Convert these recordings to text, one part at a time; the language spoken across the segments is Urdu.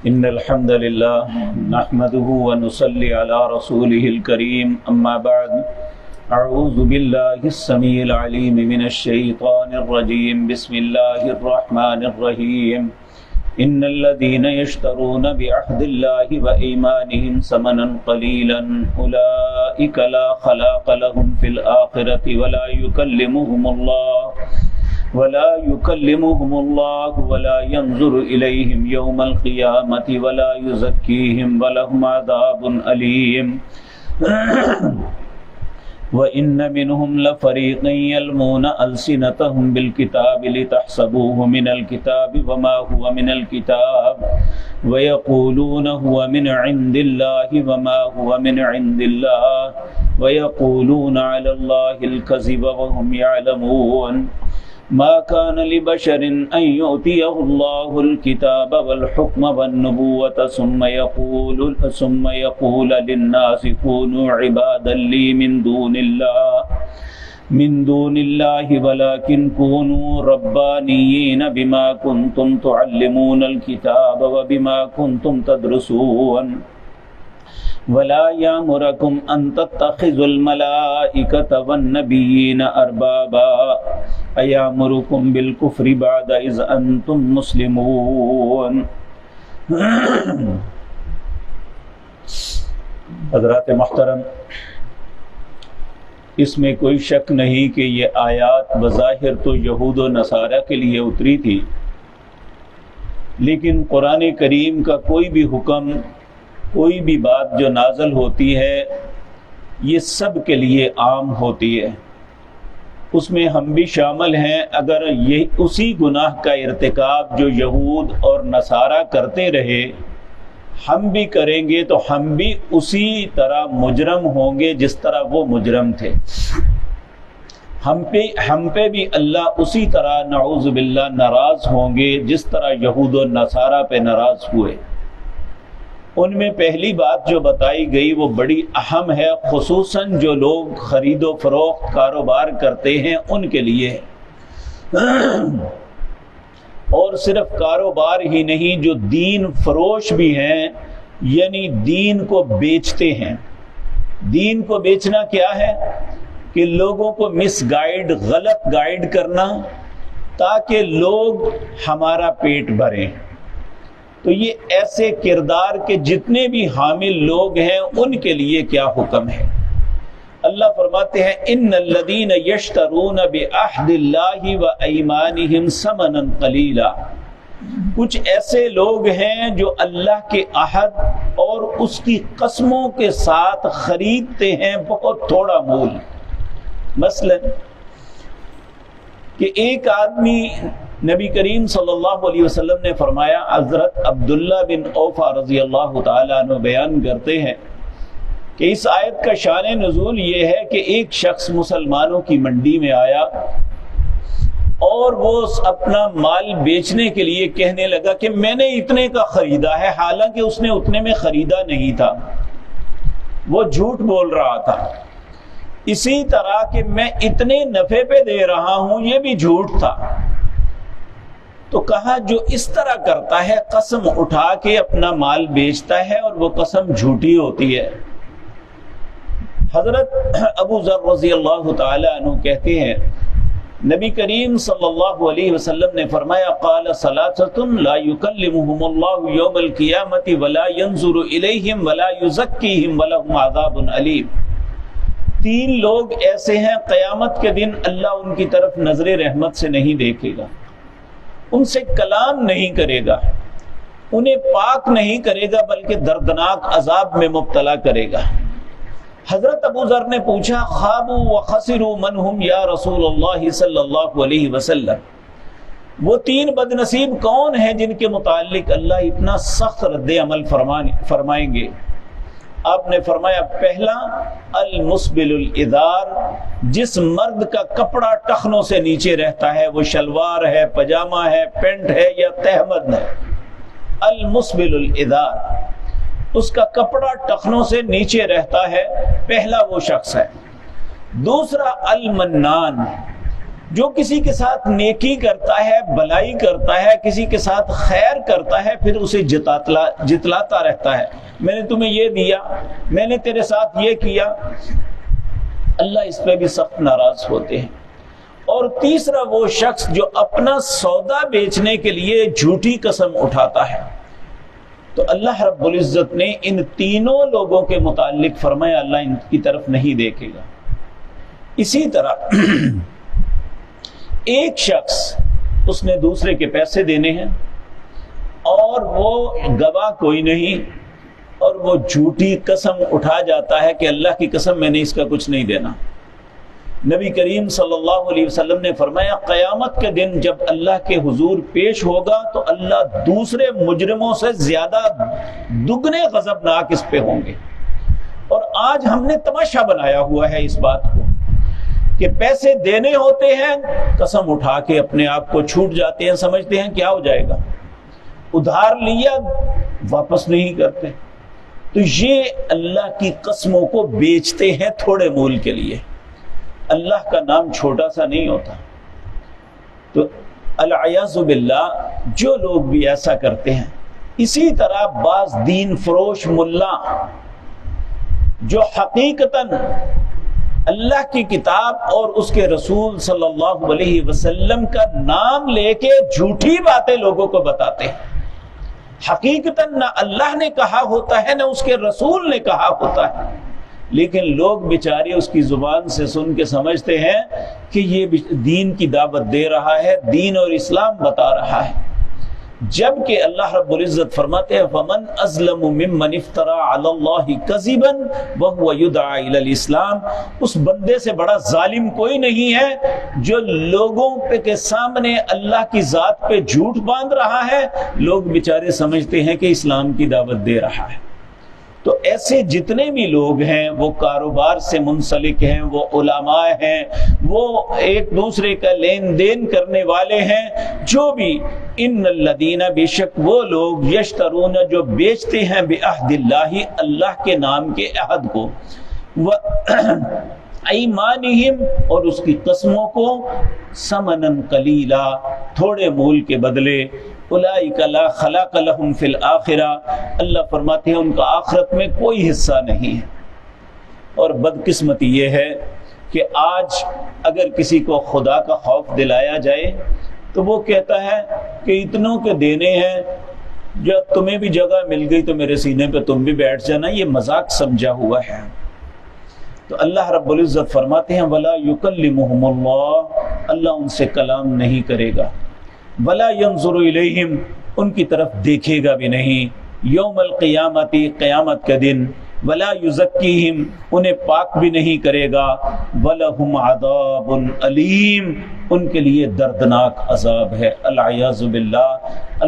إن الحمد لله نحمده ونصلي على رسوله الكريم أما بعد أعوذ بالله السميع العليم من الشيطان الرجيم بسم الله الرحمن الرحيم إن الذين يشترون بعهد الله وإيمانهم ثمنا قليلا أولئك لا خلاق لهم في الآخرة ولا يكلمهم الله ولا ينظر إليهم يوم القيامة ولا يزكيهم ولهم عذاب أليم وَإِنَّ مِنْهُمْ لَفَرِيقًا يَلْوُونَ أَلْسِنَتَهُمْ بِالْكِتَابِ لِتَحْسَبُوهُ مِنَ الْكِتَابِ وَمَا هُوَ مِنَ الْكِتَابِ وَيَقُولُونَ هُوَ مِنْ عِنْدِ اللَّهِ وَمَا هُوَ مِنْ عِنْدِ اللَّهِ وَيَقُولُونَ عَلَى اللَّهِ الْكَذِبَ وَهُمْ يَعْلَمُونَ ما كان لبشر أن يؤتيه الله الكتاب والحكم والنبوة ثم يقول للناس كونوا عبادا لي من دون الله ولكن كونوا ربانيين بما كنتم تعلمون الكتاب وبما كنتم تدرسون ولا يأمركم أن تتخذوا الملائكة والنبيين أربابا أيأمركم بالكفر بعد إذ أنتم مسلمون۔ حضرات محترم، اس میں کوئی شک نہیں کہ یہ آیات بظاہر تو یہود و نصارہ کے لیے اتری تھی، لیکن قرآن کریم کا کوئی بھی حکم، کوئی بھی بات جو نازل ہوتی ہے یہ سب کے لیے عام ہوتی ہے، اس میں ہم بھی شامل ہیں۔ اگر یہ اسی گناہ کا ارتکاب جو یہود اور نصارہ کرتے رہے ہم بھی کریں گے تو ہم بھی اسی طرح مجرم ہوں گے جس طرح وہ مجرم تھے، ہم پہ بھی اللہ اسی طرح نعوذ باللہ ناراض ہوں گے جس طرح یہود و نصارہ پہ ناراض ہوئے۔ ان میں پہلی بات جو بتائی گئی وہ بڑی اہم ہے، خصوصاً جو لوگ خرید و فروخت کاروبار کرتے ہیں ان کے لیے، اور صرف کاروبار ہی نہیں، جو دین فروش بھی ہیں، یعنی دین کو بیچتے ہیں۔ دین کو بیچنا کیا ہے؟ کہ لوگوں کو مس گائیڈ، غلط گائیڈ کرنا تاکہ لوگ ہمارا پیٹ بھریں۔ تو یہ ایسے کردار کے جتنے بھی حامل لوگ ہیں ان کے لیے کیا حکم ہے؟ اللہ فرماتے ہیں ان الذین یشترون بعہد اللہ وایمانہم ثمنا قلیلا، کچھ ایسے لوگ ہیں جو اللہ کے عہد اور اس کی قسموں کے ساتھ خریدتے ہیں بہت تھوڑا مول۔ مثلا کہ ایک آدمی، نبی کریم صلی اللہ علیہ وسلم نے فرمایا، حضرت عبداللہ بن اوفا رضی اللہ تعالیٰ عنہ بیان کرتے ہیں کہ اس آیت کا شان نزول یہ ہے کہ ایک شخص مسلمانوں کی منڈی میں آیا اور وہ اپنا مال بیچنے کے لیے کہنے لگا کہ میں نے اتنے کا خریدا ہے، حالانکہ اس نے اتنے میں خریدا نہیں تھا، وہ جھوٹ بول رہا تھا۔ اسی طرح کہ میں اتنے نفع پہ دے رہا ہوں، یہ بھی جھوٹ تھا۔ تو کہا جو اس طرح کرتا ہے، قسم اٹھا کے اپنا مال بیچتا ہے اور وہ قسم جھوٹی ہوتی ہے۔ حضرت ابو ذر رضی اللہ تعالی عنہ کہتے ہیں نبی کریم صلی اللہ علیہ وسلم نے فرمایا قال ثلاثۃ لا یکلمهم اللہ یوم القیامۃ ولا ينظر الیہم ولا یزکیہم ولہم عذاب علیم۔ تین لوگ ایسے ہیں قیامت کے دن اللہ ان کی طرف نظر رحمت سے نہیں دیکھے گا، ان سے کلام نہیں کرے گا، انہیں پاک نہیں کرے گا، بلکہ دردناک عذاب میں مبتلا کرے گا۔ حضرت ابو ذر نے پوچھا خابوا وخسروا من هم یا رسول اللہ صلی اللہ علیہ وسلم، وہ تین بد نصیب کون ہیں جن کے متعلق اللہ اتنا سخت رد عمل فرمائیں گے؟ آپ نے فرمایا پہلا المسبل الازار، جس مرد کا کپڑا ٹخنوں سے نیچے رہتا ہے، وہ شلوار ہے، پجامہ ہے، پینٹ ہے یا تہمد ہے، المسبل الازار، اس کا کپڑا ٹخنوں سے نیچے رہتا ہے، پہلا وہ شخص ہے۔ دوسرا المنان، جو کسی کے ساتھ نیکی کرتا ہے، بلائی کرتا ہے، کسی کے ساتھ خیر کرتا ہے، پھر اسے جتلاتا رہتا ہے، میں نے تمہیں یہ دیا، میں نے تیرے ساتھ یہ کیا، اللہ اس پہ بھی سخت ناراض ہوتے ہیں۔ اور تیسرا وہ شخص جو اپنا سودا بیچنے کے لیے جھوٹی قسم اٹھاتا ہے، تو اللہ رب العزت نے ان تینوں لوگوں کے متعلق فرمایا اللہ ان کی طرف نہیں دیکھے گا۔ اسی طرح ایک شخص، اس نے دوسرے کے پیسے دینے ہیں اور وہ گواہ کوئی نہیں، اور وہ جھوٹی قسم اٹھا جاتا ہے کہ اللہ کی قسم میں نے اس کا کچھ نہیں دینا۔ نبی کریم صلی اللہ علیہ وسلم نے فرمایا قیامت کے دن جب اللہ کے حضور پیش ہوگا تو اللہ دوسرے مجرموں سے زیادہ دگنے غضبناک اس پہ ہوں گے۔ اور آج ہم نے تماشا بنایا ہوا ہے اس بات کو کہ پیسے دینے ہوتے ہیں، قسم اٹھا کے اپنے آپ کو چھوٹ جاتے ہیں، سمجھتے ہیں کیا ہو جائے گا، ادھار لیا واپس نہیں کرتے، تو یہ اللہ کی قسموں کو بیچتے ہیں تھوڑے مول کے لیے۔ اللہ کا نام چھوٹا سا نہیں ہوتا۔ تو العیاذ باللہ جو لوگ بھی ایسا کرتے ہیں، اسی طرح بعض دین فروش ملا جو حقیقتاً اللہ کی کتاب اور اس کے رسول صلی اللہ علیہ وسلم کا نام لے کے جھوٹی باتیں لوگوں کو بتاتے ہیں، حقیقتاً نہ اللہ نے کہا ہوتا ہے نہ اس کے رسول نے کہا ہوتا ہے، لیکن لوگ بیچارے اس کی زبان سے سن کے سمجھتے ہیں کہ یہ دین کی دعوت دے رہا ہے، دین اور اسلام بتا رہا ہے، جبکہ اللہ رب العزت فرماتے ہیں فَمَنْ أَظْلَمُ مِمَّنِ افْتَرَى عَلَى اللَّهِ كَذِبًا وَهُوَ يُدْعَى إِلَى الْإِسْلَامِ، اس بندے سے بڑا ظالم کوئی نہیں ہے جو لوگوں کے سامنے اللہ کی ذات پہ جھوٹ باندھ رہا ہے، لوگ بیچارے سمجھتے ہیں کہ اسلام کی دعوت دے رہا ہے۔ تو ایسے جتنے بھی لوگ ہیں وہ کاروبار سے منسلک ہیں، وہ علماء ہیں، وہ ایک دوسرے کا لین دین کرنے والے ہیں، جو بھی ان الذین، بے شک وہ لوگ یشترون جو بیچتے ہیں بعہد اللہ، اللہ کے نام کے عہد کو، ایمانہم، اور اس کی قسموں کو، ثمناً قلیلا، تھوڑے مول کے بدلے، اولئک لا خلاق لہم فی الآخرہ، اللہ فرماتے ہیں ان کا آخرت میں کوئی حصہ نہیں ہے۔ اور بدقسمتی یہ ہے کہ آج اگر کسی کو خدا کا خوف دلایا جائے تو وہ کہتا ہے کہ اتنوں کے دینے ہیں، جب تمہیں بھی جگہ مل گئی تو میرے سینے پہ تم بھی بیٹھ جانا، یہ مذاق سمجھا ہوا ہے۔ تو اللہ رب العزت فرماتے ہیں وَلَا يُكَلِّمُهُمُ اللَّهُ، اللہ ان سے کلام نہیں کرے گا، وَلَا يَنظُرُ إِلَيْهِمْ، ان کی طرف دیکھے گا بھی نہیں، یوم القیامت، قیامت کا دن، وَلَا يُزَكِّيهِمْ، انہیں پاک بھی نہیں کرے گا، وَلَهُمْ عَذَابٌ أَلِيمٌ، ان کے لیے دردناک عذاب ہے۔ العیاذ باللہ،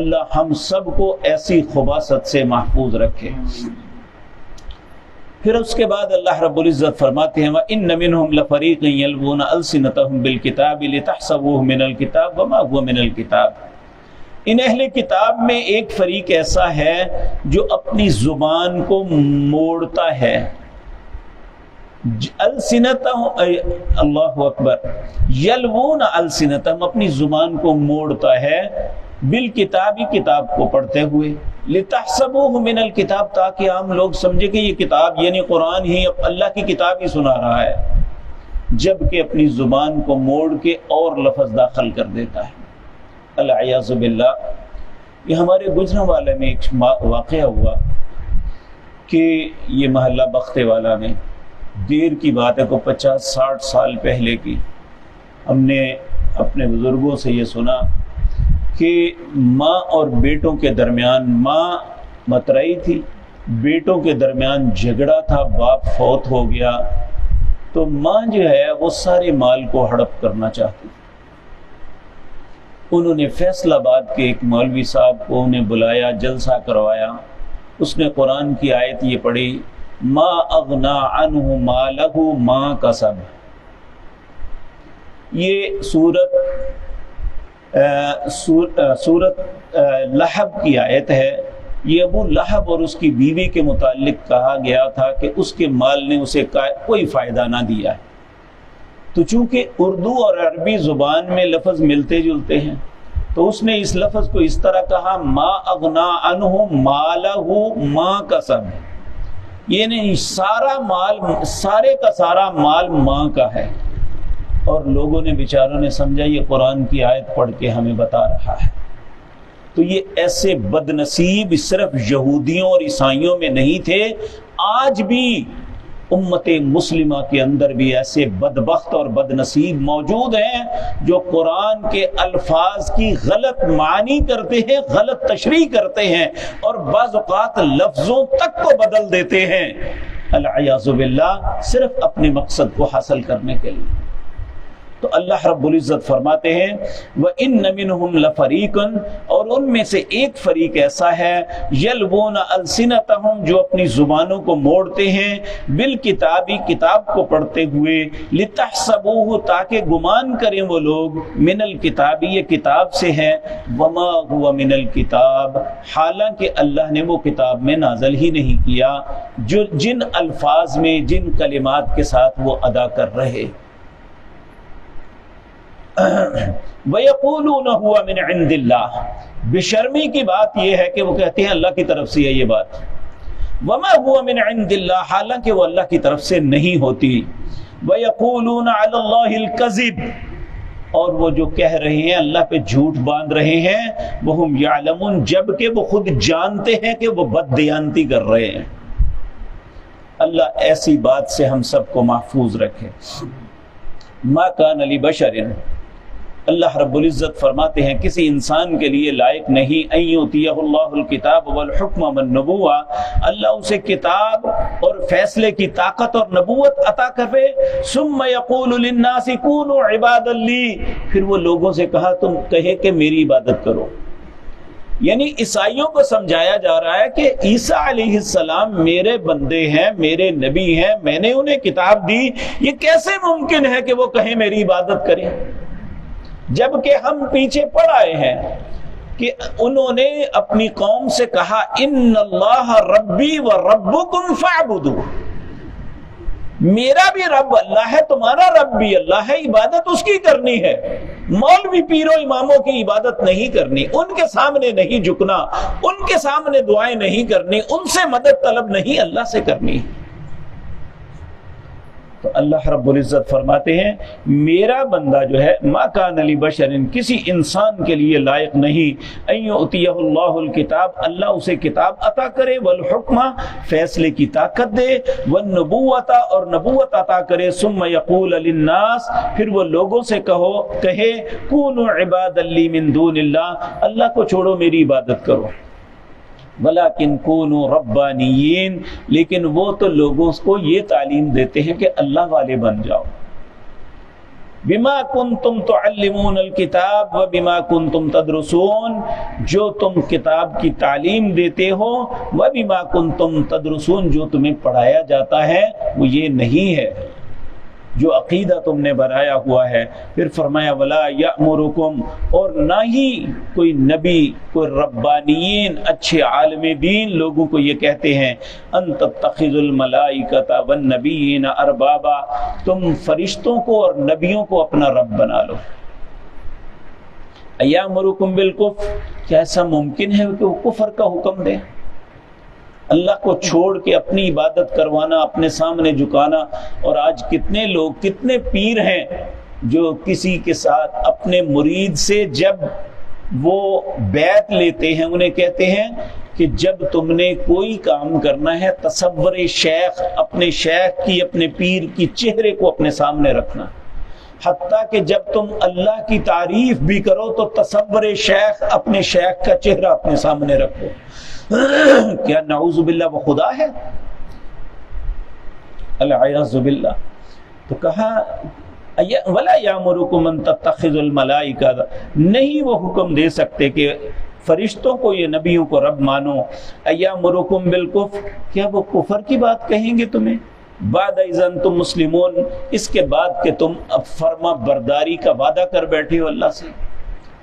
اللہ ہم سب کو ایسی خباثت سے محفوظ رکھے۔ پھر اس کے بعد اللہ رب العزت فرماتے ہیں وَإِنَّ مِنْهُمْ لَفَرِيقًا يَلْوُونَ أَلْسِنَتَهُمْ بِالْكِتَابِ لِتَحْسَبُوهُ مِنَ الْكِتَابِ وَمَا هُوَ مِنَ الْكِتَابِ، ان اہل کتاب میں ایک فریق ایسا ہے جو اپنی زبان کو موڑتا ہے، السنتہم، اللہ اکبر، یلوون السنتہم، اپنی زبان کو موڑتا ہے، بالکتابی، کتاب کو پڑھتے ہوئے، لتحسبوہ من الکتاب، تاکہ عام لوگ سمجھے کہ یہ کتاب یعنی قرآن ہی اللہ کی کتاب ہی سنا رہا ہے، جبکہ اپنی زبان کو موڑ کے اور لفظ داخل کر دیتا ہے۔ العیاذ باللہ، یہ ہمارے گجرا والے میں ایک واقعہ ہوا کہ یہ محلہ بختے والا میں، دیر کی بات ہے کو 50-60 سال پہلے کی، ہم نے اپنے بزرگوں سے یہ سنا کہ ماں اور بیٹوں کے درمیان، ماں مترائی تھی، بیٹوں کے درمیان جھگڑا تھا، باپ فوت ہو گیا، تو ماں جو ہے وہ سارے مال کو ہڑپ کرنا چاہتی۔ انہوں نے فیصل آباد کے ایک مولوی صاحب کو انہیں بلایا، جلسہ کروایا، اس نے قرآن کی آیت یہ پڑھی ما اغنا عنہ مالہ ما کسب، یہ سورت لہب کی آیت ہے۔ یہ ابو لہب اور اس کی بیوی کے متعلق کہا گیا تھا کہ اس کے مال نے اسے کوئی فائدہ نہ دیا ہے، تو چونکہ اردو اور عربی زبان میں لفظ ملتے جلتے ہیں تو اس نے اس لفظ کو اس طرح کہا ما اغنا عنہ مالہ ما کسب، یہ نہیں سارا مال، سارے کا سارا مال ماں کا ہے، اور لوگوں نے بیچاروں نے سمجھا یہ قرآن کی آیت پڑھ کے ہمیں بتا رہا ہے۔ تو یہ ایسے بد نصیب صرف یہودیوں اور عیسائیوں میں نہیں تھے، آج بھی امت مسلمہ کے اندر بھی ایسے بدبخت اور بد نصیب موجود ہیں جو قرآن کے الفاظ کی غلط معنی کرتے ہیں، غلط تشریح کرتے ہیں، اور بعض اوقات لفظوں تک کو بدل دیتے ہیں العیاذ باللہ، صرف اپنے مقصد کو حاصل کرنے کے لیے۔ تو اللہ رب العزت فرماتے ہیں وَإِنَّ مِنْهُمْ لَفَرِيقًا، اور ان میں سے ایک فریق ایسا ہے يَلْوُونَ أَلْسِنَتَهُمْ، جو اپنی زبانوں کو موڑتے ہیں، بالکتابی، کتاب کو پڑھتے ہوئے، لِتَحْسَبُوهُ، تاکہ گمان کریں وہ لوگ، من الکتابی، یہ کتاب سے ہے، وَمَا هُوَ مِنَ الْكِتَاب، حالانکہ اللہ نے وہ کتاب میں نازل ہی نہیں کیا، جو جن الفاظ میں، جن کلمات کے ساتھ وہ ادا کر رہے۔ وَيَقُولُونَ هُوَ مِنْ عِنْدِ اللَّهِ، بشرمی کی بات یہ ہے کہ وہ کہتے ہیں اللہ کی طرف سے ہے یہ بات، وَمَا هُوَ مِنْ عِنْدِ اللَّهِ، حالانکہ وہ اللہ کی طرف سے نہیں ہوتی۔ وَيَقُولُونَ عَلَى اللَّهِ الْكَذِبِ، اور وہ جو کہہ رہے ہیں اللہ پہ جھوٹ باندھ رہے ہیں، وَهُمْ يَعْلَمُونَ، جبکہ وہ خود جانتے ہیں کہ وہ بددیانتی کر رہے ہیں۔ اللہ ایسی بات سے ہم سب کو محفوظ رکھے۔ مَا كَانَ لِبَشَرٍ، اللہ رب العزت فرماتے ہیں کسی انسان کے لیے لائق نہیں ان یؤتیہ اللہ الکتاب والحکم والنبوہ، اللہ اسے کتاب اور فیصلے کی طاقت اور نبوت عطا کرے، ثم یقول للناس کونوا عبادا لی، پھر وہ لوگوں سے تم کہے کہ میری عبادت کرو۔ یعنی عیسائیوں کو سمجھایا جا رہا ہے کہ عیسیٰ علیہ السلام میرے بندے ہیں، میرے نبی ہیں، میں نے انہیں کتاب دی، یہ کیسے ممکن ہے کہ وہ کہیں میری عبادت کریں، جبکہ ہم پیچھے پڑ آئے ہیں کہ انہوں نے اپنی قوم سے کہا ان اللہ ربی و ربکم فاعبدوا، میرا بھی رب اللہ ہے، تمہارا رب بھی اللہ ہے، عبادت اس کی کرنی ہے، مولوی پیروں اماموں کی عبادت نہیں کرنی، ان کے سامنے نہیں جھکنا، ان کے سامنے دعائیں نہیں کرنی، ان سے مدد طلب نہیں، اللہ سے کرنی۔ تو اللہ رب العزت فرماتے ہیں میرا بندہ جو ہے ما کان لبشر، کسی انسان کے لیے لائق نہیں ان یؤتیہ اللہ الکتاب، اللہ اسے کتاب عطا کرے، والحکمہ، فیصلے کی طاقت دے، والنبوۃ، اور نبوت عطا کرے، ثم یقول للناس، پھر وہ لوگوں سے کہے کونوا عبادا لی من دون اللہ، اللہ کو چھوڑو میری عبادت کرو، وَلَكِنْ كُونُوا رَبَّانِيِّينَ، لیکن وہ تو لوگوں کو یہ تعلیم دیتے ہیں کہ اللہ والے بن جاؤ، بِمَا كُنْتُمْ تُعَلِّمُونَ الْكِتَابَ وَبِمَا كُنْتُمْ تَدْرُسُونَ، جو تم کتاب کی تعلیم دیتے ہو، وَبِمَا كُنْتُمْ تَدْرُسُونَ، جو تمہیں پڑھایا جاتا ہے وہ یہ نہیں ہے جو عقیدہ تم نے بنایا ہوا ہے۔ پھر فرمایا ولا یأمرکم، اور نہ ہی کوئی نبی، کوئی ربانیین، اچھے عالم دین لوگوں کو یہ کہتے ہیں ان تتخذوا الملائکۃ والنبیین اربابا، تم فرشتوں کو اور نبیوں کو اپنا رب بنا لو۔ ایامرکم بالکفر، کیا ایسا ممکن ہے کہ وہ کفر کا حکم دے؟ اللہ کو چھوڑ کے اپنی عبادت کروانا، اپنے سامنے جھکانا۔ اور آج کتنے لوگ، کتنے پیر ہیں جو کسی کے ساتھ اپنے مرید سے جب وہ بیعت لیتے ہیں انہیں کہتے ہیں کہ جب تم نے کوئی کام کرنا ہے تصور شیخ، اپنے شیخ کی، اپنے پیر کی چہرے کو اپنے سامنے رکھنا، حتیٰ کہ جب تم اللہ کی تعریف بھی کرو تو تصور شیخ، اپنے شیخ کا چہرہ اپنے سامنے رکھو۔ کیا نعوذ باللہ وہ خدا ہے؟ العیاذ باللہ۔ تو کہا ولا یامرکم ان تتخذوا الملائکہ، نہیں وہ حکم دے سکتے کہ فرشتوں کو، یہ نبیوں کو رب مانو۔ ایامرکم بالکفر، کیا وہ کفر کی بات کہیں گے تمہیں؟ بعد اذ انتم مسلمون، اس کے بعد کہ تم اب فرما برداری کا وعدہ کر بیٹھے ہو اللہ سے۔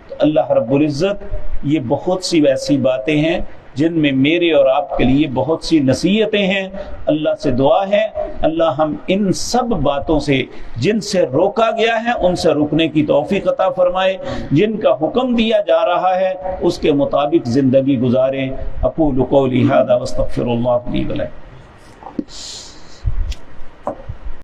تو اللہ رب العزت یہ بہت سی ویسی باتیں ہیں جن میں میرے اور آپ کے لیے بہت سی نصیحتیں ہیں۔ اللہ سے دعا ہے اللہ ہم ان سب باتوں سے جن سے روکا گیا ہے ان سے رکنے کی توفیق عطا فرمائے، جن کا حکم دیا جا رہا ہے اس کے مطابق زندگی گزاریں۔ اقول قولی ھذا واستغفر اللہ لی ولکم۔